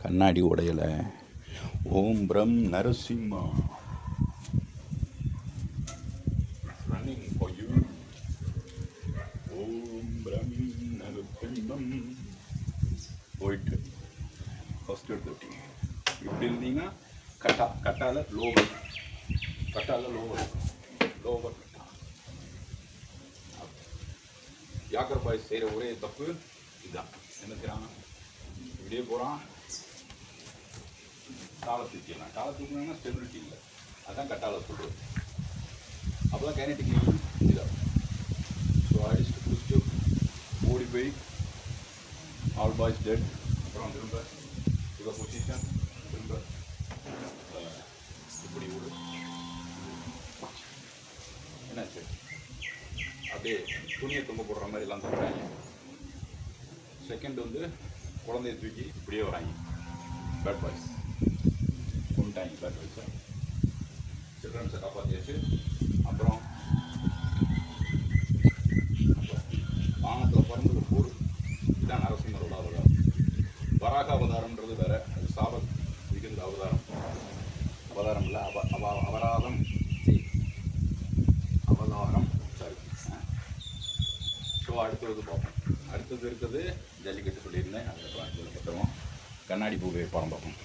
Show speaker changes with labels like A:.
A: கண்ணாடி உடையலை. ஓம் பிரம் Narasimha running for you. ஓம் பிரம் நரசிம்மம் போயிட்டு first எடுத்துட்டீங்க. இப்படி இருந்தீங்கன்னா கட்டால லோவர் கட்டா. யாக்கர் பாய் செய்கிற ஒரே தப்பு இதுதான். என்ன செய்யறான், இப்படியே போகிறான், காலை தூக்கினா ஸ்டெபிலிட்டி இல்லை. அதுதான் கட்டால சொல்கிறது. அப்போ தான் கைனட்டிக் இதாகும். ஸோ அடிச்சுட்டு பிடிச்சிட்டு ஓடி போய் ஆல் பாய்ஸ் டெட். அப்புறம் திரும்ப இவ பொசிஷன், திரும்ப இப்படி ஓடு. என்னாச்சு, அப்படியே துணியை தொங்க போடுற மாதிரி எல்லாம் தூக்குறாங்க. செகண்ட் குழந்தைய தூக்கி இப்படியே வராங்க. பேட் பாய்ஸ் கொண்டுட்டாங்க. பேட் பாய்ஸை சில்ட்ரன்ஸை காப்பாற்றியாச்சு. அப்புறம் வானத்தில் பறந்து ஒரு இதுதான் நரசிம்மரோட அவதாரம். வராக அவதாரம்ன்றது வேற, அது சாப மிகுந்த அவதாரம் இல்லை, அவதாரம் சாரி. ஸோ அடுத்தது பார்ப்போம். அடுத்தது இருக்குது ஜல்லிக்கட்டு சொல்லியிருந்தேன். அதுக்கப்புறம் கண்ணாடி பூவை படம் பார்ப்போம்.